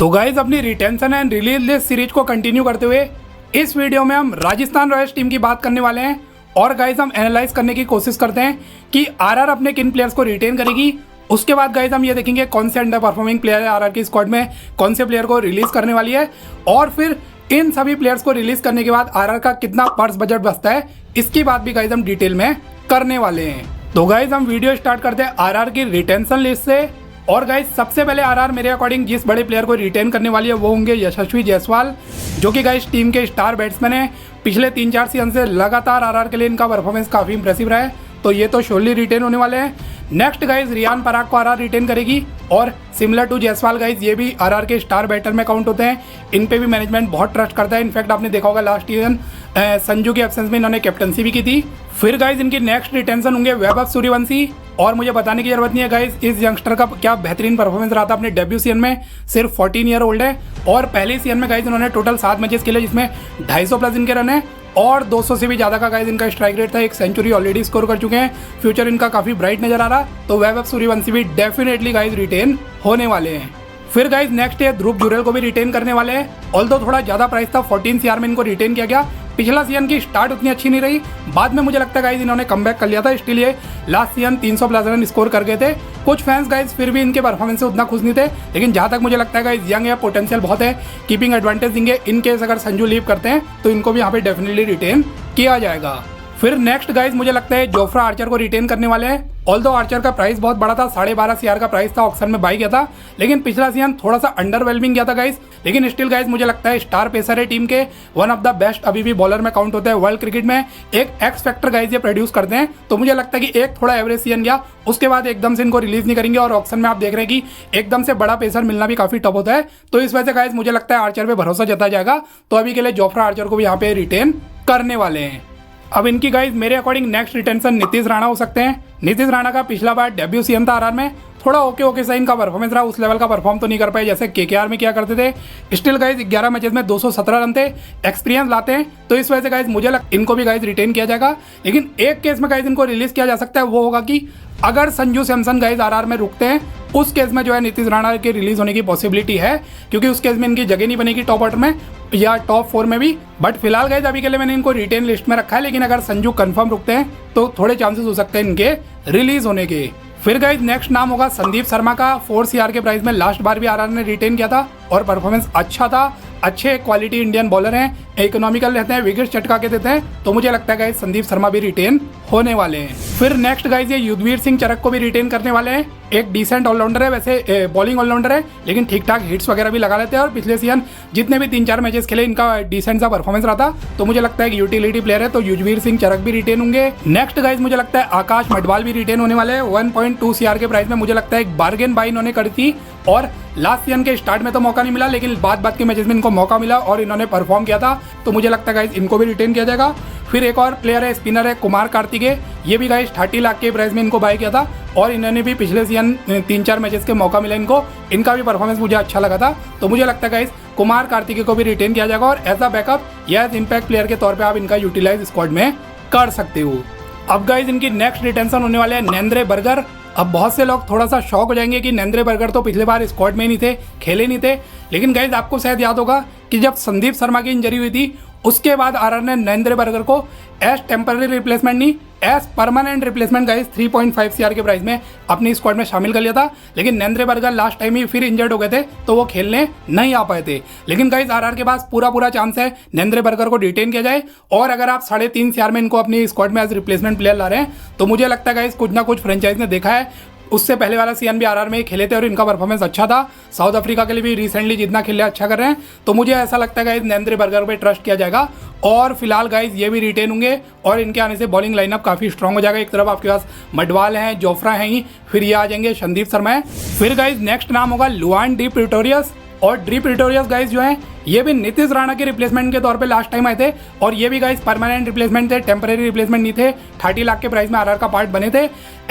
तो गाइज अपनी retention and release list series को कंटिन्यू करते हुए इस वीडियो में हम राजस्थान रॉयल्स टीम की बात करने वाले हैं और गाइज हम एनालाइज करने की कोशिश करते हैं कि आरआर अपने किन प्लेयर्स को रिटेन करेगी। उसके बाद गाइज हम ये देखेंगे कौन से अंडर परफॉर्मिंग प्लेयर है आरआर की स्क्वाड में, कौन से प्लेयर को रिलीज करने वाली है और फिर इन सभी प्लेयर्स को रिलीज करने के बाद आरआर का कितना पर्स बजट बचता है, इसकी बात भी गाइज हम डिटेल में करने वाले हैं। तो गाइज हम वीडियो स्टार्ट करते हैं आरआर की रिटेंशन लिस्ट से। और गाइज सबसे पहले आरआर मेरे अकॉर्डिंग जिस बड़े प्लेयर को रिटेन करने वाली है वो होंगे यशस्वी जायसवाल, जो कि गाइज टीम के स्टार बैट्समैन है। पिछले 3-4 सीजन से लगातार आरआर के लिए इनका परफॉर्मेंस काफ़ी इंप्रेसिव रहा है, तो ये तो श्योरली रिटेन होने वाले हैं। नेक्स्ट गाइज रियान पराग को आरआर रिटेन करेगी और सिमिलर टू जायसवाल गाइज ये भी आरआर के स्टार बैटर में काउंट होते हैं। इन पे भी मैनेजमेंट बहुत ट्रस्ट करता है। इनफैक्ट आपने देखा होगा लास्ट सीजन संजू की एब्सेंस में इन्होंने कैप्टनसी भी की थी। फिर गाइज इनकी नेक्स्ट रिटेंशन होंगे वैभव सूर्यवंशी, और मुझे बताने की जरूरत नहीं है गाइज इस यंगस्टर का क्या बेहतरीन परफॉर्मेंस रहा था अपने डेब्यू सीजन में। सिर्फ 14 ईयर ओल्ड है और पहले सीजन में गाइज इन्होंने टोटल 7 मैचेस खेले जिसमें 250 प्लस इनके रन है और 200 से भी ज़्यादा का गाइज इनका स्ट्राइक रेट था। एक सेंचुरी ऑलरेडी स्कोर कर चुके हैं। फ्यूचर इनका काफ़ी ब्राइट नजर आ रहा, तो वैभव सूर्यवंशी भी डेफिनेटली गाइज रिटेन होने वाले हैं। फिर गाइज नेक्स्ट है ध्रुव जुरेल को भी रिटेन करने वाले हैं। ऑल्दो थोड़ा ज़्यादा प्राइस था, 14 CR में इनको रिटेन किया गया। पिछला सीजन की स्टार्ट उतनी अच्छी नहीं रही, बाद में मुझे लगता है गाइज इन्होंने कमबैक कर लिया था। स्टिल ये last season 300 plus run score कर गए थे। कुछ फैंस गाइज फिर भी इनके परफॉर्मेंस से उतना खुश नहीं थे, लेकिन जहाँ तक मुझे लगता है गाइज यंग है, पोटेंशियल बहुत है, कीपिंग एडवांटेज देंगे। इन केस अगर संजू लीव करते हैं तो इनको भी यहाँ पे डेफिनेटली रिटेन किया जाएगा। फिर नेक्स्ट गाइज मुझे लगता है जोफ्रा आर्चर को रिटेन करने वाले हैं। ऑल्दो आर्चर का प्राइस बहुत बड़ा था, 12.5 CR का प्राइस था, ऑक्शन में बाई किया था, लेकिन पिछला सीजन थोड़ा सा अंडरवेलमिंग गया था गाइज। लेकिन स्टिल गाइज मुझे लगता है स्टार पेसर है टीम के, वन ऑफ द बेस्ट अभी भी बॉलर में काउंट होता है वर्ल्ड क्रिकेट में। एक एक्स फैक्टर गाइज ये प्रोड्यूस करते हैं, तो मुझे लगता है कि एक थोड़ा एवरेज सीजन गया, उसके बाद एकदम से इनको रिलीज नहीं करेंगे और ऑक्शन में आप देख रहे हैं कि एकदम से बड़ा पेसर मिलना भी काफी टफ होता है। तो इस वजह से गाइज मुझे लगता है आर्चर पे भरोसा जताया जाएगा, तो अभी के लिए जोफ्रा आर्चर को भी यहाँ पे रिटेन करने वाले हैं। अब इनकी गाइज मेरे according next retention Nitish Rana हो सकते हैं। नीतीश राणा का पिछला बार डेब्यू सीजन था आरआर में, थोड़ा ओके सा इनका परफॉर्मेंस रहा, उस लेवल का परफॉर्म तो नहीं कर पाए जैसे केकेआर में किया करते थे। स्टिल गाइज 11 मैचेस में 217 रन थे, एक्सपीरियंस लाते हैं, तो इस वजह से गाइज मुझे इनको भी गाइज रिटेन किया जाएगा। लेकिन एक केस में गाइज इनको रिलीज किया जा सकता है, वो होगा कि अगर संजू सैमसन गाइज आरआर में रुकते हैं, उस केस में जो है नीतीश राणा के रिलीज होने की पॉसिबिलिटी है, क्योंकि उस केस में इनकी जगह नहीं बनेगी टॉप ऑर्डर में या टॉप 4 में भी। बट फिलहाल गाइज अभी के लिए मैंने इनको रिटेन लिस्ट में रखा है, लेकिन अगर संजू कंफर्म रुकते हैं तो थोड़े चांसेस हो सकते हैं इनके रिलीज होने के। फिर गाइज नेक्स्ट नाम होगा संदीप शर्मा का। 4 CR के प्राइस में लास्ट बार भी आरआर ने रिटेन किया था और परफॉर्मेंस अच्छा था। अच्छे क्वालिटी इंडियन बॉलर हैं, इकोनॉमिकल रहते हैं, विकेट चटका के देते हैं, तो मुझे लगता है गाइज संदीप शर्मा भी रिटेन होने वाले हैं। फिर नेक्स्ट गाइज ये युद्धवीर सिंह चरक को भी रिटेन करने वाले हैं। एक डिसेंट ऑलराउंडर है, वैसे बॉलिंग ऑलराउंडर है, लेकिन ठीक ठाक हिट्स वगैरह भी लगा लेते हैं और पिछले सीजन जितने भी 3-4 मैचेस खेले इनका डिसेंट सा परफॉर्मेंस रहा था, तो मुझे लगता है कि यूटिलिटी प्लेयर है, तो युद्धवीर सिंह चरक भी रिटेन होंगे। नेक्स्ट गाइज मुझे लगता है आकाश मडवाल भी रिटेन होने वाले हैं। 1.2 CR के प्राइस में मुझे लगता है एक बार्गेन बाई इन्होंने करी थी और लास्ट सीजन के स्टार्ट में तो मौका नहीं मिला, लेकिन बाद के मैचेस में इनको मौका मिला और इन्होंने परफॉर्म किया था, तो मुझे लगता है गाइज इनको भी रिटेन किया जाएगा। फिर एक और प्लेयर है, स्पिनर है कुमार कार्तिकेय, ये भी गाइज 30 लाख के प्राइस में इनको बाय किया था और इन्होंने भी पिछले सीजन 3-4 मैचेस के मौका मिला इनको, इनका भी परफॉर्मेंस मुझे अच्छा लगा था, तो मुझे लगता है गाइज कुमार कार्तिकेय को भी रिटेन किया जाएगा और एज अ बैकअप या एज इम्पैक्ट प्लेयर के तौर पर आप इनका यूटिलाइज स्क्वाड में कर सकते हो। अब गाइज इनकी नेक्स्ट रिटेंशन होने वाले हैं नेंद्रे बर्गर। अब बहुत से लोग थोड़ा सा शॉक हो जाएंगे कि नेंद्रे बर्गर तो पिछले बार स्क्वाड में ही नहीं थे, खेले नहीं थे, लेकिन गाइज आपको शायद याद होगा कि जब संदीप शर्मा की इंजरी हुई थी उसके बाद आरआर ने नेंद्रे बर्गर को एज टेम्पररी रिप्लेसमेंट नहीं as permanent replacement guys 3.5 CR के प्राइस में अपनी स्क्वाड में शामिल कर लिया था। लेकिन नेंद्रे बर्गर लास्ट टाइम ही फिर इंजर्ड हो गए थे, तो वो खेलने नहीं आ पाए थे। लेकिन गाइज आरआर के पास पूरा चांस है नेंद्रे बर्गर को रिटेन किया जाए, और अगर आप 3.5 CR में इनको अपनी स्क्वाड में एज रिप्लेसमेंट प्लेयर ला रहे हैं, तो मुझे लगता है गाइज कुछ ना कुछ फ्रेंचाइज ने देखा है। उससे पहले वाला सीजन भी आरआर में ही खेले थे और इनका परफॉर्मेंस अच्छा था। साउथ अफ्रीका के लिए भी रिसेंटली जितना खेले अच्छा कर रहे हैं, तो मुझे ऐसा लगता है गाइज नेंद्रे बर्गर पे ट्रस्ट किया जाएगा और फिलहाल गाइज ये भी रिटेन होंगे और इनके आने से बॉलिंग लाइनअप काफी स्ट्रॉन्ग हो जाएगा। एक तरफ आपके पास मडवाल हैं, जोफ्रा हैं ही, फिर ये आ जाएंगे संदीप शर्मा है। फिर गाइज नेक्स्ट नाम होगा लुआन डी प्रिटोरियस, और डी प्रिटोरियस गाइज जो हैं ये भी नीतीश राणा के रिप्लेसमेंट के तौर पे लास्ट टाइम आए थे और ये भी गाइज परमानेंट रिप्लेसमेंट थे, टेम्पररी रिप्लेसमेंट नहीं थे। 30 लाख के प्राइस में आरआर का पार्ट बने थे।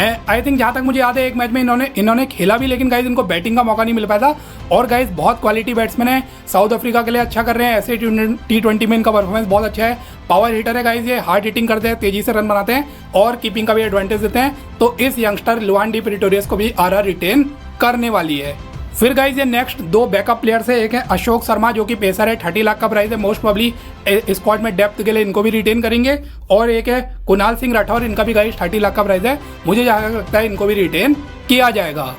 आई थिंक जहाँ तक मुझे याद है एक मैच में इन्होंने खेला भी, लेकिन गाइज इनको बैटिंग का मौका नहीं मिल पाया था। और गाइज बहुत क्वालिटी बैट्समैन है, साउथ अफ्रीका के लिए अच्छा कर रहे हैं, ऐसे T20 में इनका परफॉर्मेंस बहुत अच्छा है। पावर हिटर है गाइज, ये हार्ड हिटिंग करते हैं, तेजी से रन बनाते हैं और कीपिंग का भी एडवांटेज देते हैं, तो इस यंगस्टर लुआन डी प्रिटोरियस को भी आरआर रिटेन करने वाली है। फिर गाइज ये नेक्स्ट दो बैकअप प्लेयर्स है, एक है अशोक शर्मा जो कि पेसर है, 30 लाख का प्राइस है, मोस्ट प्रोबेबली स्क्वाड में डेप्थ के लिए इनको भी रिटेन करेंगे। और एक है कुणाल सिंह राठौर, इनका भी गाइज 30 लाख का प्राइस है, मुझे जहाँ लगता है इनको भी रिटेन किया जाएगा।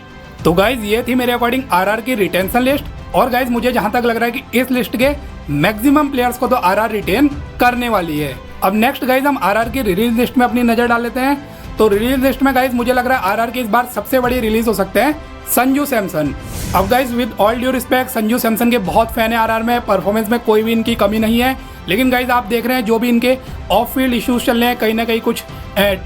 तो गाइज ये थी मेरे अकॉर्डिंग आरआर की रिटेंशन लिस्ट। और गाइज मुझे जहां तक लग रहा है कि इस लिस्ट के मैक्सिमम प्लेयर्स को तो आरआर रिटेन करने वाली है। अब नेक्स्ट गाइज हम आरआर की रिलीज लिस्ट में अपनी नजर डाल लेते हैं। तो रिलीज लिस्ट में गाइज मुझे लग रहा है आरआर की इस बार सबसे बड़ी रिलीज हो सकते हैं संजू सैमसन। अब guys with all due respect, Sanju Samson के बहुत फैन है आरआर में, परफॉर्मेंस में कोई भी इनकी कमी नहीं है। लेकिन गाइज आप देख रहे हैं जो भी इनके ऑफ फील्ड इश्यूज चल रहे हैं, कहीं ना कहीं कुछ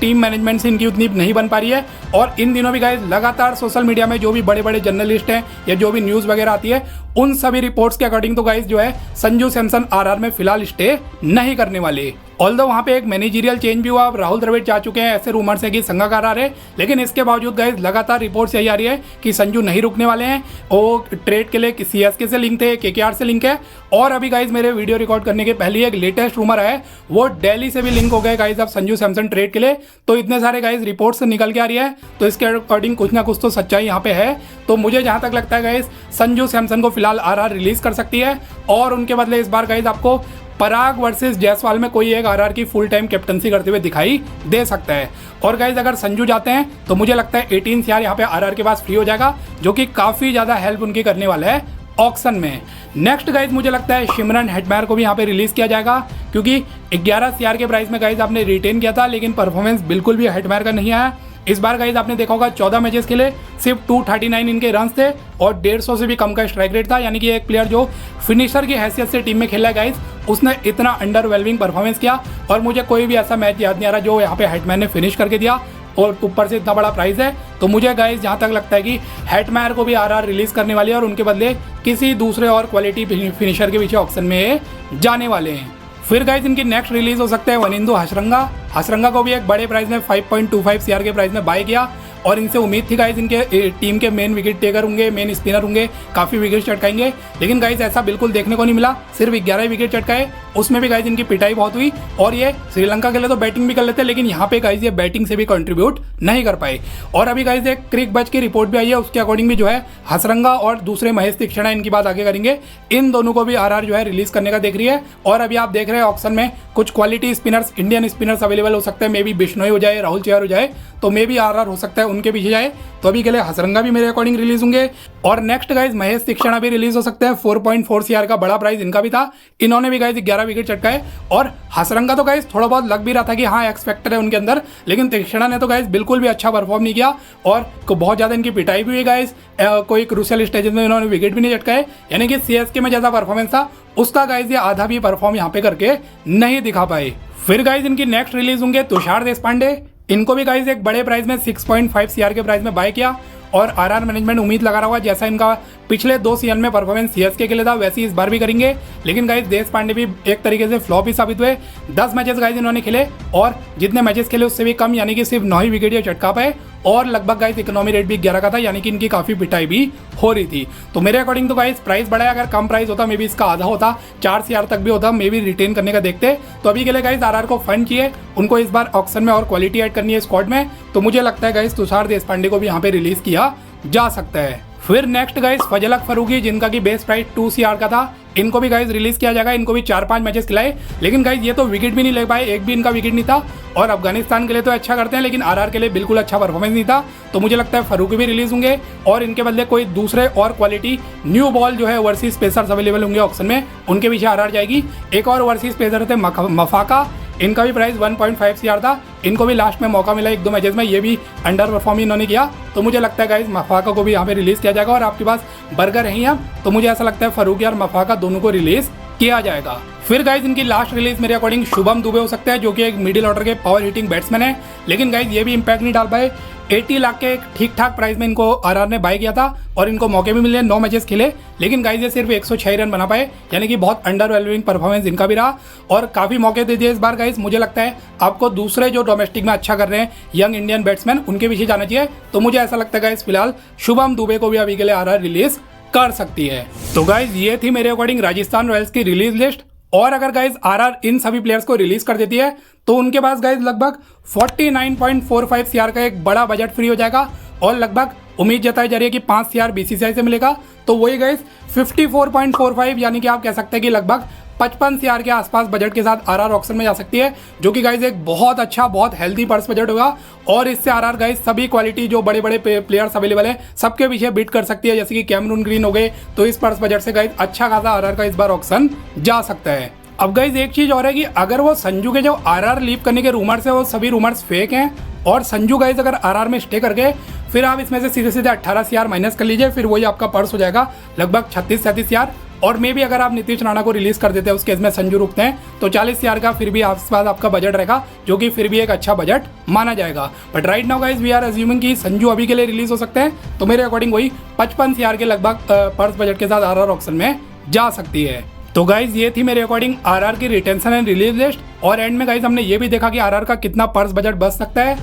टीम मैनेजमेंट से इनकी उतनी नहीं बन पा रही है। और इन दिनों भी गाइज लगातार सोशल मीडिया में जो भी बड़े बड़े जर्नलिस्ट हैं या जो भी न्यूज़ वगैरह आती है, उन सभी रिपोर्ट्स के अकॉर्डिंग तो गाइज जो है संजू सैमसन आरआर में फिलहाल स्टे नहीं करने वाले। ऑल्दो वहाँ पे एक मैनेजरियल चेंज भी हुआ, राहुल द्रविड़ जा चुके हैं, ऐसे रूमर्स है कि संगाकार आ रहे हैं। लेकिन इसके बावजूद गाइज लगातार रिपोर्ट्स यही आ रही है कि संजू नहीं रुकने वाले हैं। वो ट्रेड के लिए सीएसके से लिंक थे, केकेआर से लिंक है। और अभी गाइज मेरे वीडियो रिकॉर्ड करने के पहले एक लेटेस्ट रूमर है, वो दिल्ली से भी लिंक हो गए गाइज अब संजू सैमसन ट्रेड के लिए। तो इतने सारे गाइज रिपोर्ट्स निकल के आ रही है, तो इसके अकॉर्डिंग कुछ ना कुछ तो सच्चाई यहाँ पे है। तो मुझे जहाँ तक लगता है गाइज संजू सैमसन को फिलहाल आरआर रिलीज कर सकती है। और उनके बदले इस बार गाइज आपको पराग वर्सेस जायसवाल में कोई एक आरआर की फुल टाइम कैप्टनसी करते हुए दिखाई दे सकता है। और गाइज अगर संजू जाते हैं तो मुझे लगता है 18 CR यहाँ पे आरआर के पास फ्री हो जाएगा, जो कि काफ़ी ज़्यादा हेल्प उनकी करने वाला है ऑक्शन में। नेक्स्ट गाइज मुझे लगता है सिमरन हेटमायर को भी यहाँ पे रिलीज किया जाएगा, क्योंकि 11 CR के प्राइस में गाइज आपने रिटेन किया था, लेकिन परफॉर्मेंस बिल्कुल भी हेटमायर का नहीं आया। इस बार गाइज आपने देखा होगा 14 मैचेस खेले, सिर्फ 239 इनके रन थे और 150 से भी कम का स्ट्राइक रेट था। यानी कि एक प्लेयर जो फिनिशर की हैसियत से टीम में खेला है गाइज, उसने इतना अंडरवेलमिंग परफॉर्मेंस किया। और मुझे कोई भी ऐसा मैच याद नहीं आ रहा जो यहाँ पे हेटमैन ने फिनिश करके दिया, और ऊपर से इतना बड़ा प्राइस है। तो मुझे गाइज जहाँ तक लगता है कि हेटमायर को भी आरआर रिलीज करने वाली है और उनके बदले किसी दूसरे और क्वालिटी फिनिशर के पीछे ऑक्शन में जाने वाले हैं। फिर गाइज इनकी नेक्स्ट रिलीज हो सकते हैं वनिंदु हसरंगा को भी एक बड़े प्राइस में 5.25 CR के प्राइस में बाय किया। और इनसे उम्मीद थी गाइज इनके टीम के मेन विकेट टेकर होंगे, मेन स्पिनर होंगे, काफ़ी विकेट चटकाएंगे। लेकिन गाइज ऐसा बिल्कुल देखने को नहीं मिला, सिर्फ 11 विकेट चटकाए, उसमें भी गाइज इनकी पिटाई बहुत हुई। और ये श्रीलंका के लिए तो बैटिंग भी कर लेते, लेकिन यहाँ पे गाइज ये बैटिंग से भी कंट्रीब्यूट नहीं कर पाए। और अभी गाइज एक क्रिक बज की रिपोर्ट भी आई है, उसके अकॉर्डिंग भी जो है हसरंगा और दूसरे महेश तीक्षणा, इनकी बात आगे करेंगे, इन दोनों को भी आरआर जो है रिलीज करने का देख रही है। और अभी आप देख रहे हैं ऑक्शन में कुछ quality spinners, Indian spinners available हो सकते हैं, मे बी बिश्नोई हो जाए, राहुल चेहर हो जाए, तो मे बी आरआर हो सकता है उनके पीछे जाए। तो अभी के लिए हसरंगा भी मेरे अकॉर्डिंग रिलीज होंगे। और नेक्स्ट गाइज महेश तीक्षणा भी रिलीज हो सकते हैं, 4.4 CR का बड़ा प्राइस इनका भी था, इन्होंने भी गाइज 11 विकेट चटकाए। और हसरंगा तो गाइज थोड़ा बहुत लग भी रहा था कि हाँ एक्स फैक्टर है उनके अंदर, लेकिन तीक्षणा ने तो गाइज बिल्कुल भी अच्छा परफॉर्म नहीं किया और बहुत ज़्यादा इनकी पिटाई भी हुई गाइज। कोई क्रूशियल स्टेजेस में इन्होंने विकेट भी नहीं चटकाए, यानी कि CSK में जैसा परफॉर्मेंस था उसका गाइज ये आधा भी परफॉर्म यहाँ पे करके नहीं दिखा पाए। फिर गाइज इनकी नेक्स्ट रिलीज होंगे तुषार देशपांडे, इनको भी गाइज एक बड़े प्राइस में 6.5 CR के प्राइस में बाय किया। और आरआर मैनेजमेंट उम्मीद लगा रहा होगा जैसा इनका पिछले 2 सीजन में परफॉर्मेंस CSK के लिए था वैसे ही इस बार भी करेंगे। लेकिन गाइज देशपांडे भी एक तरीके से फ्लॉप ही साबित हुए। 10 मैचेस गाइज इन्होंने खेले और जितने मैचेस खेले उससे भी कम, यानी कि सिर्फ 9 ही विकेट ये चटका पाए। और लगभग गाइज इकोनॉमी रेट भी 11 का था, यानी कि इनकी काफ़ी पिटाई भी हो रही थी। तो मेरे अकॉर्डिंग तो गाइज प्राइस बढ़ा है, अगर कम प्राइस होता मे बी इसका आधा होता, 4 CR तक भी होता, मे बी रिटेन करने का देखते। तो अभी के लिए गाइज आरआर को फंड चाहिए, उनको इस बार ऑक्शन में और क्वालिटी ऐड करनी है स्क्वाड में। तो मुझे लगता है गाइज तुषार देशपांडे को भी यहाँ पे रिलीज किया जा सकता है। फिर नेक्स्ट गाइज फजलक फरूकी, जिनका की बेस प्राइस 2 CR का था, इनको भी गाइज रिलीज किया जाएगा। इनको भी 4-5 मैचेस खिलाए, लेकिन गाइज ये तो विकेट भी नहीं ले पाए, एक भी इनका विकेट नहीं था। और अफगानिस्तान के लिए तो अच्छा करते हैं, लेकिन आरआर के लिए बिल्कुल अच्छा परफॉर्मेंस नहीं था। तो मुझे लगता है फरूकी भी रिलीज होंगे और इनके बदले कोई दूसरे और क्वालिटी न्यू बॉल जो है ओवरसीज पेसर्स अवेलेबल होंगे ऑक्शन में, उनके पीछे आरआर जाएगी। एक और ओवरसीज पेसर थे मफाका, इनका भी प्राइस 1.5 CR था, इनको भी लास्ट में मौका मिला 1-2 मैचेस में, ये भी अंडर परफॉर्म इन्होंने किया। तो मुझे लगता है गाइज मफाका को भी यहाँ पे रिलीज किया जाएगा। और आपके पास बर्गर है अब, तो मुझे ऐसा लगता है फरूकी और मफाका दोनों को रिलीज किया जाएगा। फिर गाइज इनकी लास्ट रिलीज मेरे अकॉर्डिंग शुभम दुबे हो सकता है, जो कि एक मिडिल ऑर्डर के पावर हिटिंग बैट्समैन है। लेकिन गाइज ये भी इम्पैक्ट नहीं डाल पाए। 80 लाख के एक ठीक ठाक प्राइस में इनको आरआर ने बाय किया था और इनको मौके भी मिले, 9 मैचेस खेले, लेकिन गाइज ये सिर्फ 106 रन बना पाए, यानी कि बहुत अंडरवेलमिंग परफॉर्मेंस इनका भी रहा। और काफ़ी मौके दे दिए इस बार गाइज। मुझे लगता है आपको दूसरे जो डोमेस्टिक में अच्छा कर रहे हैं यंग इंडियन बैट्समैन, उनके पीछे जाना चाहिए। तो मुझे ऐसा लगता है गाइज फिलहाल शुभम दुबे को भी अभी के लिए आरआर रिलीज कर सकती है। तो गाइज ये थी मेरे अकॉर्डिंग राजस्थान रॉयल्स की रिलीज लिस्ट। और अगर गाइज आरआर इन सभी प्लेयर्स को रिलीज कर देती है तो उनके पास गाइज लगभग 49.45 CR का एक बड़ा बजट फ्री हो जाएगा और लगभग उम्मीद जताई जा रही है कि 5 CR BCCI से मिलेगा। तो वही गाइस 54.45 यानी कि आप कह सकते हैं कि लगभग 55 CR के आसपास बजट के साथ RR ऑक्शन में जा सकती है, जो कि गाइस एक बहुत अच्छा बहुत हेल्दी पर्स बजट होगा। और इससे RR गाइस सभी क्वालिटी जो बड़े बड़े प्लेयर्स अवेलेबल है सबके पीछे बीट कर सकती है, जैसे कि कैमरून ग्रीन हो गए। तो इस पर्स बजट से गाइस अच्छा खासा RR का इस बार ऑक्शन जा सकता है। अब गाइस एक चीज और है कि अगर वो संजू के जो RR लीव करने के रूमर्स है वो सभी रूमर्स फेक हैं और संजू गाइस अगर RR में स्टे करके फिर आप इसमें से सीधे सीधे 18 CR माइनस कर लीजिए, फिर वही आपका पर्स हो जाएगा लगभग 36-37 CR। और मे भी अगर आप नीतीश राणा को रिलीज कर देते हैं उस केस में संजू रुकते हैं तो 40 CR का फिर भी आसपास आपका बजट रहेगा, जो कि फिर भी एक अच्छा बजट माना जाएगा। But right now guys we are assuming कि संजू अभी के लिए रिलीज हो सकते हैं, तो मेरे अकॉर्डिंग वही 55 CR के लगभग पर्स बजट के साथ RR ऑक्शन में जा सकती है। तो गाइज ये थी मेरे अकॉर्डिंग RR की रिटेंशन एंड रिलीज लिस्ट। और एंड में गाइज हमने ये भी देखा कि RR का कितना पर्स बजट बच सकता है।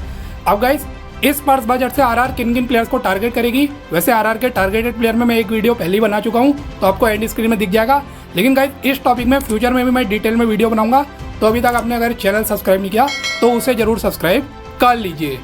अब गाइज इस पर्स बजट से RR किन किन प्लेयर्स को टारगेट करेगी, वैसे RR के टारगेटेड प्लेयर में मैं एक वीडियो पहले ही बना चुका हूँ, तो आपको एंड स्क्रीन में दिख जाएगा। लेकिन गाइज इस टॉपिक में फ्यूचर में भी मैं डिटेल में वीडियो बनाऊंगा, तो अभी तक आपने अगर चैनल सब्सक्राइब नहीं किया तो उसे जरूर सब्सक्राइब कर लीजिए।